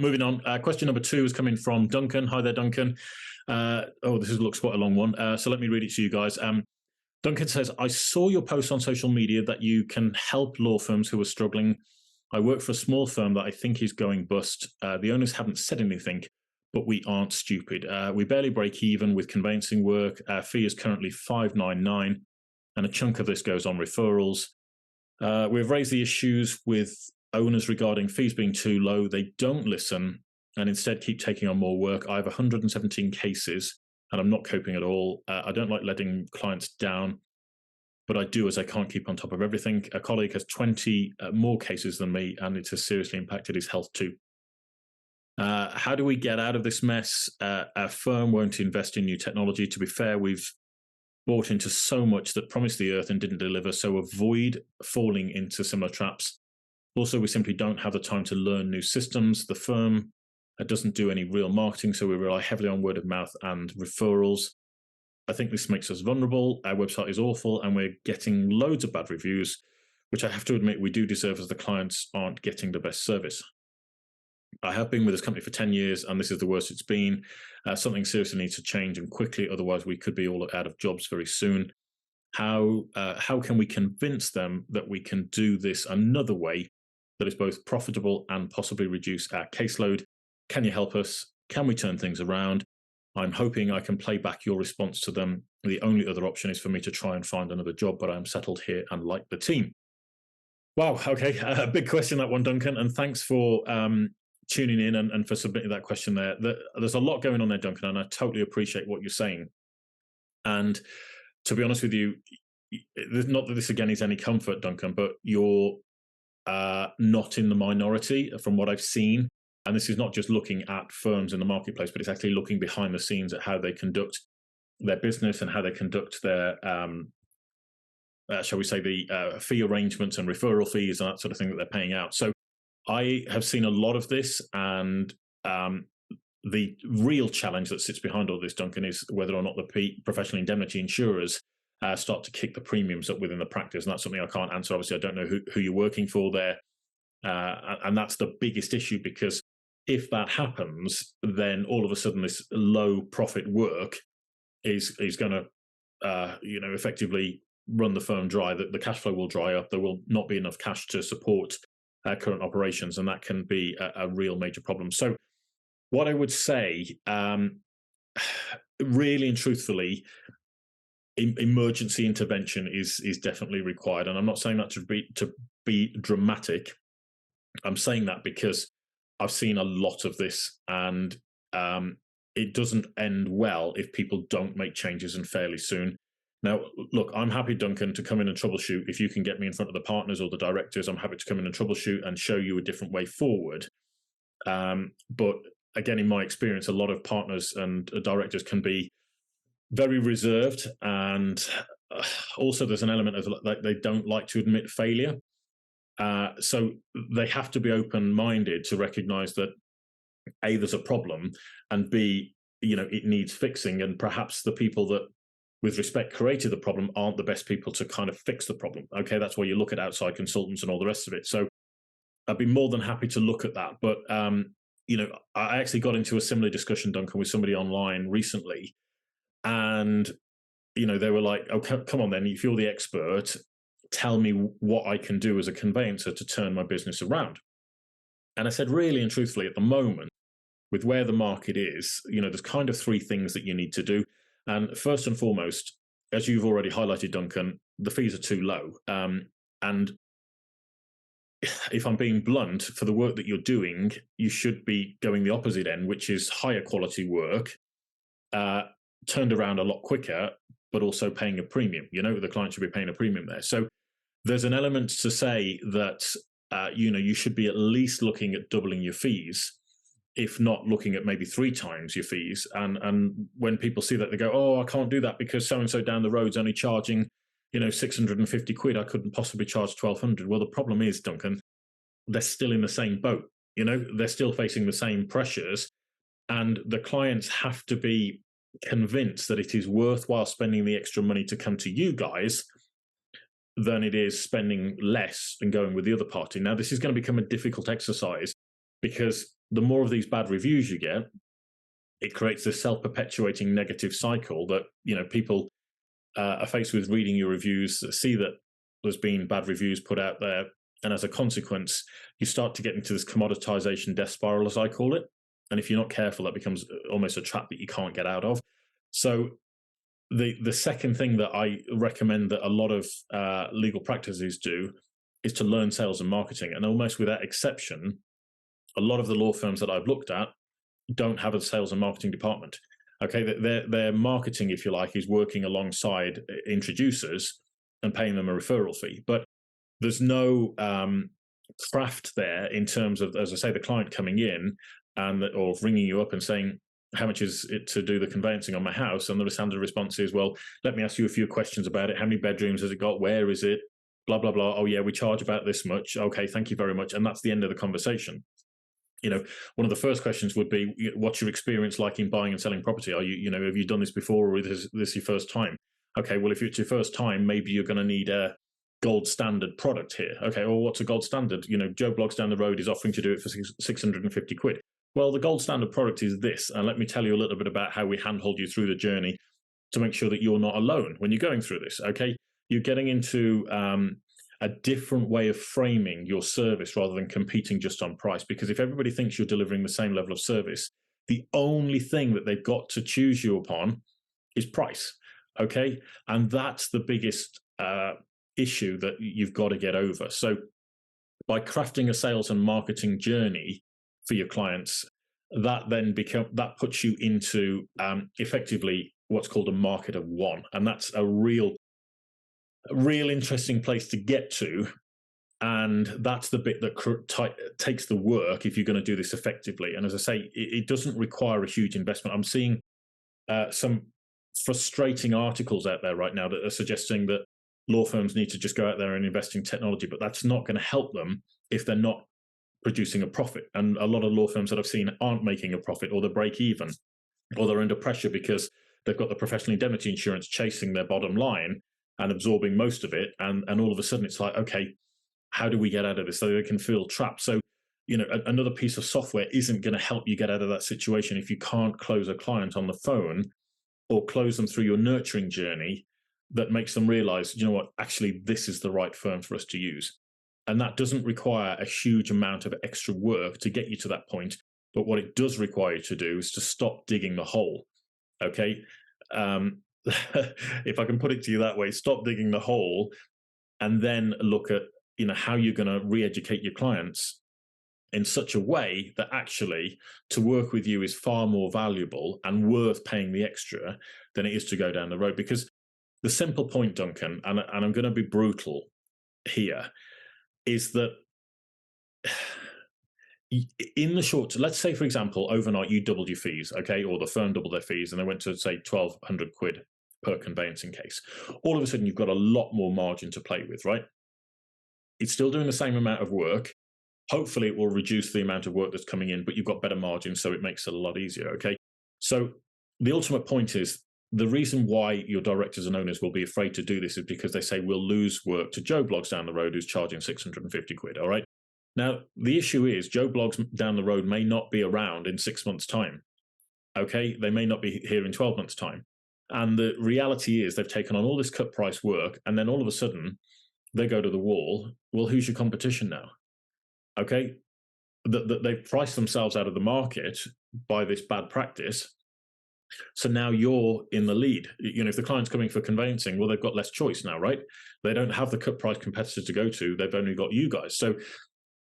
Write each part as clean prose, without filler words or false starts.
moving on. Question number 2 is coming from Duncan. Hi there, Duncan. Looks quite a long one. So let me read it to you guys. Duncan says, I saw your post on social media that you can help law firms who are struggling. I work for a small firm that I think is going bust. The owners haven't said anything, but we aren't stupid. We barely break even with conveyancing work. Our fee is currently $599, and a chunk of this goes on referrals. We've raised the issues with owners regarding fees being too low. They don't listen and instead keep taking on more work. I have 117 cases and I'm not coping at all. I don't like letting clients down, but I do as I can't keep on top of everything. A colleague has 20 more cases than me and it has seriously impacted his health too. How do we get out of this mess? Our firm won't invest in new technology. To be fair, we've bought into so much that promised the earth and didn't deliver, so avoid falling into similar traps. Also, we simply don't have the time to learn new systems. The firm doesn't do any real marketing, so we rely heavily on word of mouth and referrals. I think this makes us vulnerable. Our website is awful, and we're getting loads of bad reviews, which I have to admit we do deserve as the clients aren't getting the best service. I have been with this company for 10 years, and this is the worst it's been. Something seriously needs to change and quickly, otherwise we could be all out of jobs very soon. How can we convince them that we can do this another way that is both profitable and possibly reduce our caseload? Can you help us? Can we turn things around? I'm hoping I can play back your response to them. The only other option is for me to try and find another job, but I'm settled here and like the team. Wow, okay, big question, that one, Duncan, and thanks for tuning in and for submitting that question there. There's a lot going on there, Duncan, and I totally appreciate what you're saying. And to be honest with you, not that this again is any comfort, Duncan, but you're not in the minority from what I've seen. And this is not just looking at firms in the marketplace, but it's actually looking behind the scenes at how they conduct their business and how they conduct their, shall we say, the fee arrangements and referral fees and that sort of thing that they're paying out. So I have seen a lot of this, and the real challenge that sits behind all this, Duncan, is whether or not the professional indemnity insurers start to kick the premiums up within the practice. And that's something I can't answer. Obviously, I don't know who you're working for there. And that's the biggest issue, because if that happens, then all of a sudden this low profit work is going to, effectively run the firm dry. The cash flow will dry up. There will not be enough cash to support current operations, and that can be a real major problem. So what I would say, really and truthfully, emergency intervention is definitely required. And I'm not saying that to be dramatic. I'm saying that because I've seen a lot of this, and it doesn't end well if people don't make changes, and fairly soon. Now, look, I'm happy, Duncan, to come in and troubleshoot. If you can get me in front of the partners or the directors, I'm happy to come in and troubleshoot and show you a different way forward. But again, in my experience, a lot of partners and directors can be very reserved, and also there's an element of like they don't like to admit failure. So they have to be open-minded to recognize that A, there's a problem, and B, it needs fixing, and perhaps the people that, with respect, created the problem aren't the best people to kind of fix the problem. Okay, that's why you look at outside consultants and all the rest of it. So I'd be more than happy to look at that. But, I actually got into a similar discussion, Duncan, with somebody online recently. And, they were like, oh, come on then, if you're the expert, tell me what I can do as a conveyancer to turn my business around. And I said, really and truthfully, at the moment, with where the market is, there's kind of 3 things that you need to do. And first and foremost, as you've already highlighted, Duncan, the fees are too low. And if I'm being blunt, for the work that you're doing, you should be going the opposite end, which is higher quality work, turned around a lot quicker, but also paying a premium. The client should be paying a premium there. So there's an element to say that, you should be at least looking at doubling your fees, if not looking at maybe 3 times your fees. And when people see that, they go, oh, I can't do that because so-and-so down the road's only charging, 650 quid. I couldn't possibly charge 1,200. Well, the problem is, Duncan, they're still in the same boat. They're still facing the same pressures, and the clients have to be convinced that it is worthwhile spending the extra money to come to you guys than it is spending less and going with the other party. Now, this is going to become a difficult exercise, because the more of these bad reviews you get, it creates this self-perpetuating negative cycle that, people are faced with reading your reviews, see that there's been bad reviews put out there, and as a consequence, you start to get into this commoditization death spiral, as I call it. And if you're not careful, that becomes almost a trap that you can't get out of. So the second thing that I recommend that a lot of legal practices do is to learn sales and marketing. And almost without exception, a lot of the law firms that I've looked at don't have a sales and marketing department. Okay, their marketing, if you like, is working alongside introducers and paying them a referral fee. But there's no craft there in terms of, as I say, the client coming in or ringing you up and saying, how much is it to do the conveyancing on my house? And the standard response is, well, let me ask you a few questions about it. How many bedrooms has it got? Where is it? Blah, blah, blah. Oh, yeah, we charge about this much. Okay, thank you very much. And that's the end of the conversation. One of the first questions would be, what's your experience like in buying and selling property? Are you, have you done this before, or is this your first time? Okay, well, if it's your first time, maybe you're going to need a gold standard product here. Okay, well, what's a gold standard? Joe Bloggs down the road is offering to do it for 650 quid. Well, the gold standard product is this, and let me tell you a little bit about how we handhold you through the journey to make sure that you're not alone when you're going through this. Okay, you're getting into a different way of framing your service rather than competing just on price. Because if everybody thinks you're delivering the same level of service, the only thing that they've got to choose you upon is price. Okay, and that's the biggest issue that you've got to get over. So by crafting a sales and marketing journey for your clients, that then that puts you into effectively what's called a market of one, and that's a real interesting place to get to. And that's the bit that takes the work if you're going to do this effectively. And as I say, it doesn't require a huge investment. I'm seeing some frustrating articles out there right now that are suggesting that law firms need to just go out there and invest in technology, but that's not going to help them if they're not producing a profit. And a lot of law firms that I've seen aren't making a profit, or they break even, or they're under pressure because they've got the professional indemnity insurance chasing their bottom line and absorbing most of it. And all of a sudden it's like, okay, how do we get out of this? So they can feel trapped. So, another piece of software isn't going to help you get out of that situation if you can't close a client on the phone or close them through your nurturing journey that makes them realize, what, actually, this is the right firm for us to use. And that doesn't require a huge amount of extra work to get you to that point. But what it does require you to do is to stop digging the hole. Okay. If I can put it to you that way, stop digging the hole and then look at, how you're going to re-educate your clients in such a way that actually to work with you is far more valuable and worth paying the extra than it is to go down the road. Because the simple point, Duncan, and I'm going to be brutal here, is that in the short, let's say, for example, overnight you doubled your fees, okay, or the firm doubled their fees and they went to, say, 1,200 quid per conveyancing case. All of a sudden, you've got a lot more margin to play with, right? It's still doing the same amount of work. Hopefully, it will reduce the amount of work that's coming in, but you've got better margin, so it makes it a lot easier, okay? So the ultimate point is, the reason why your directors and owners will be afraid to do this is because they say, we'll lose work to Joe Bloggs down the road who's charging 650 quid, all right? Now, the issue is Joe Bloggs down the road may not be around in 6 months' time, okay? They may not be here in 12 months' time. And the reality is they've taken on all this cut price work, and then all of a sudden they go to the wall. Well, who's your competition now? Okay? They've priced themselves out of the market by this bad practice. So now you're in the lead. If the client's coming for conveyancing, well, they've got less choice now, right? They don't have the cut price competitor to go to. They've only got you guys. So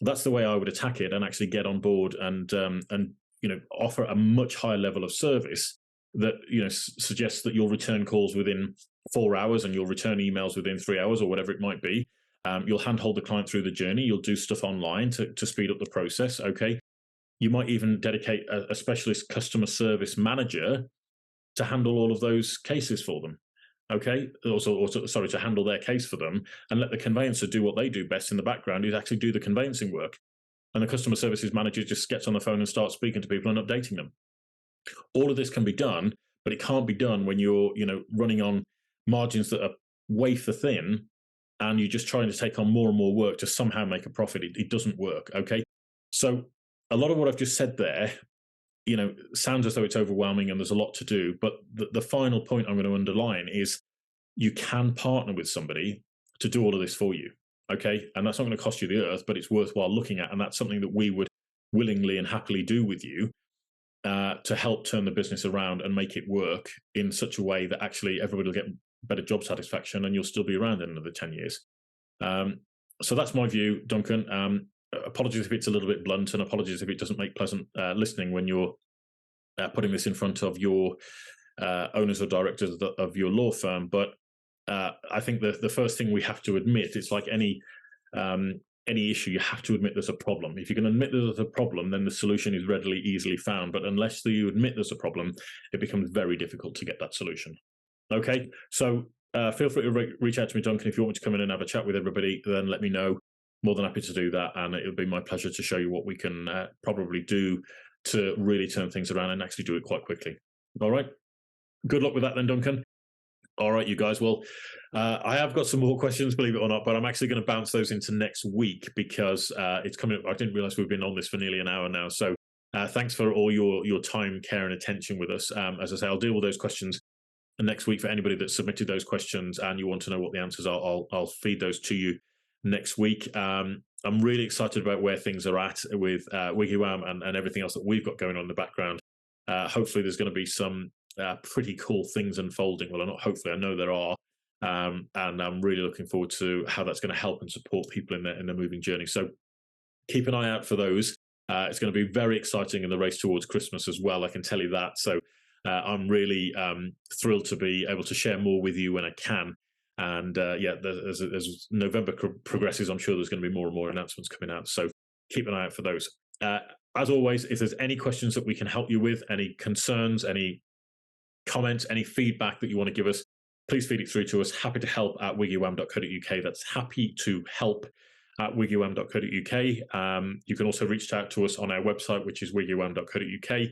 that's the way I would attack it and actually get on board and offer a much higher level of service that suggests that you'll return calls within 4 hours and you'll return emails within 3 hours or whatever it might be. You'll handhold the client through the journey. You'll do stuff online to speed up the process. Okay. You might even dedicate a specialist customer service manager to handle all of those cases for them. Okay. To handle their case for them and let the conveyancer do what they do best in the background, is actually do the conveyancing work. And the customer services manager just gets on the phone and starts speaking to people and updating them. All of this can be done, but it can't be done when you're, running on margins that are wafer thin and you're just trying to take on more and more work to somehow make a profit. It doesn't work. Okay. So a lot of what I've just said there, sounds as though it's overwhelming and there's a lot to do. But the final point I'm going to underline is you can partner with somebody to do all of this for you. Okay. And that's not going to cost you the earth, but it's worthwhile looking at. And that's something that we would willingly and happily do with you to help turn the business around and make it work in such a way that actually everybody will get better job satisfaction and you'll still be around in another 10 years. So that's my view, Duncan. Apologies if it's a little bit blunt, and apologies if it doesn't make pleasant listening when you're putting this in front of your owners or directors of your law firm. But I think the first thing we have to admit, it's like any issue, you have to admit there's a problem. If you can admit there's a problem, then the solution is readily, easily found. But unless you admit there's a problem, it becomes very difficult to get that solution. Okay, so feel free to reach out to me, Duncan. If you want me to come in and have a chat with everybody, then let me know. More than happy to do that, and it'll be my pleasure to show you what we can probably do to really turn things around and actually do it quite quickly. All right, good luck with that then, Duncan. All right, you guys. Well, I have got some more questions, believe it or not, but I'm actually going to bounce those into next week because it's coming up. I didn't realize we've been on this for nearly an hour now. So thanks for all your time, care, and attention with us. As I say, I'll deal with those questions next week for anybody that submitted those questions and you want to know what the answers are. I'll feed those to you next week. I'm really excited about where things are at with WiggyWam and everything else that we've got going on in the background. Hopefully there's going to be some pretty cool things unfolding. Well, not hopefully, I know there are. And I'm really looking forward to how that's going to help and support people in their moving journey. So keep an eye out for those. It's going to be very exciting in the race towards Christmas as well, I can tell you that. So I'm really thrilled to be able to share more with you when I can. And as November progresses, I'm sure there's going to be more and more announcements coming out. So keep an eye out for those. As always, if there's any questions that we can help you with, any concerns, any comments, any feedback that you want to give us, please feed it through to us. Happy to help at wiggywam.co.uk. That's happy to help at wiggywam.co.uk. You can also reach out to us on our website, which is wiggywam.co.uk,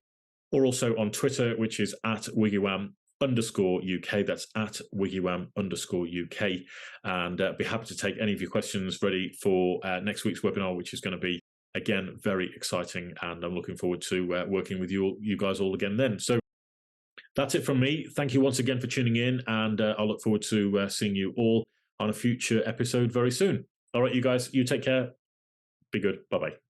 or also on Twitter, which is at wiggywam_UK. That's at wiggywam_UK. And be happy to take any of your questions ready for next week's webinar, which is going to be, again, very exciting. And I'm looking forward to working with you guys all again then. So that's it from me. Thank you once again for tuning in. And I'll look forward to seeing you all on a future episode very soon. All right, you guys, you take care. Be good. Bye-bye.